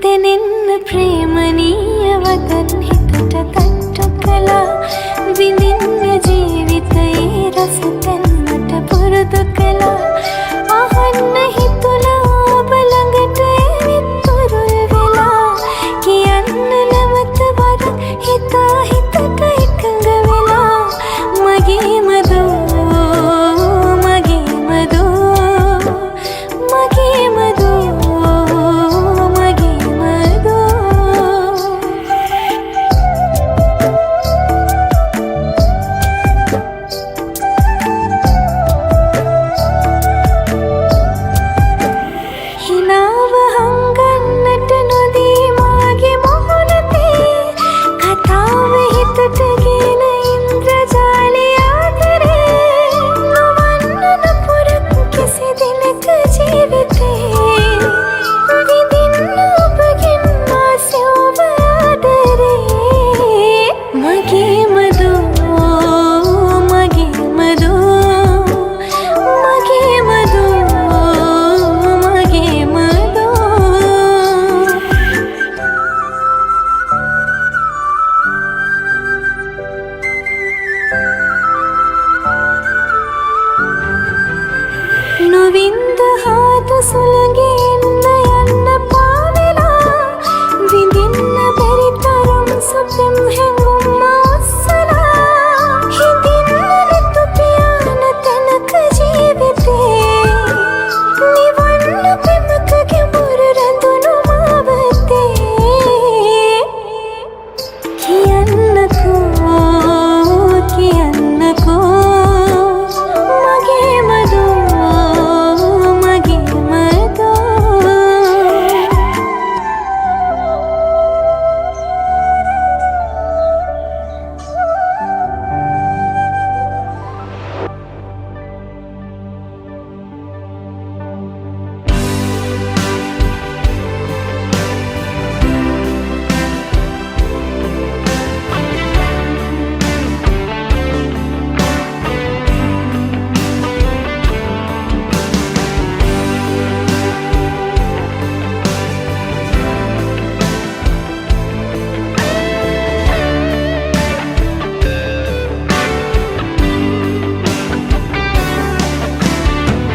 දැනෙන්න ප්‍රේමණීය වදන් හිතට තට්ටු කළා විඳින්න ජීවිතයේ රස තැන්නට පුරුදු කළා අහන්න හිතුණා ඔබ ළඟට එවිත් තුරුල් වෙලා කියන්න නැවත වරක් හිතා හිතට එකඟ වෙලා මගේම දෝ මගේම දෝ මගේම දෝ මගේම දෝ හිනාව හංගන්නට නොදී මාගේ මොහොතේ කතාව හිතට ගෙන ඉන්ද්‍රජාලය ආදරේ නොවන්න නපුරක් කිසි දිනක ජීවිතේ විඳින්න ඔබගෙන් ආසෙ ඔබ ආදරේ මගේම දෝ මගේම දෝ මගේම දෝ මගේම දෝ නොවින්ද හාතු සුළඟෙන්න යන්න පාවෙලා විඳින්න බැරි තරම් සුපිම් හැඟුම් ඔස්සලා හිඳින්න රිතු පියාන තැනක ජීවිතේ නිවන්න පෙමක ගැඹුරු රැඳුණු මාවතේ කියන්නකෝ මගේම දෝ මගේම දෝ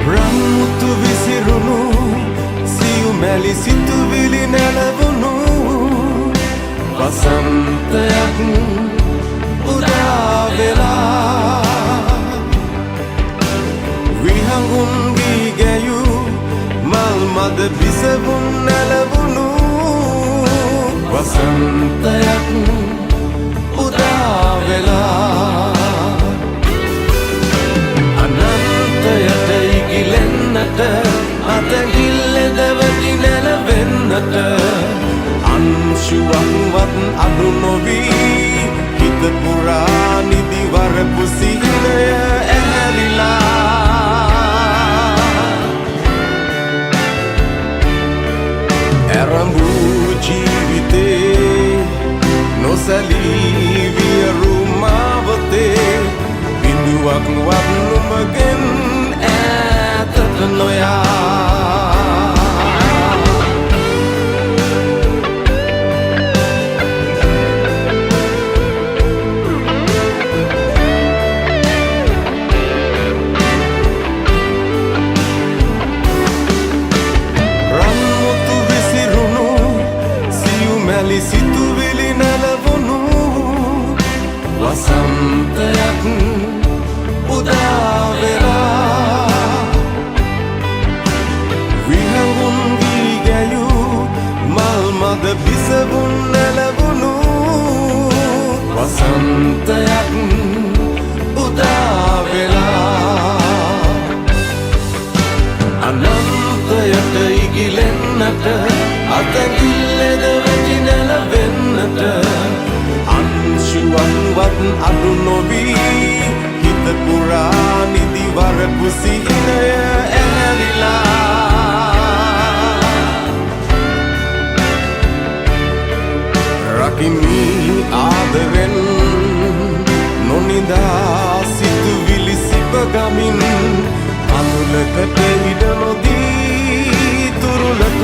රම්මුතු විසිරුණු සියුමැලි සිතුවිලි නැලවුණු වසන්තයක් උදා වෙලා විහඟුන් වී ගැයූ මල් මද බිසවුන් නැලවුණු වසන්තයක් උදා වෙලා අනන්තයට ඉගිලෙන්නට අතගිල්ලෙද වැටි නැලවෙන්නට අංශුවක්වත් අඩු නොවී හිත පුරා නිදිවරපු සිහිනය ඇහැරිලා ඇරඹූ ජීවිතේ නොසැලී වියරු මාවතේ බිඳුවක්වත් නොමගෙන් ඈතට නොයා රන්මුතු විසිරුණු සියුමැලි සිතුවිලි නැලවුණු වසන්තයක් උදා වෙලා විහඟුන් වී ගැයූ මල් මද බිසවුන් නැලවුණු වසන්තයක් උදා වෙලා අනන්තයට ඉගිලෙන්නට අතගිල්ලෙද වැටි නැලවෙන්නට අංශුවක්වත් අඩු නොවී හිත පුරා නිදිවරපු සිහිනය ඇහැරිලා රකිමි ආදරෙන් නොනිදා සිතුවිලි සිපගමින් අඳුලකට ඉඩ නොදී තුරුලට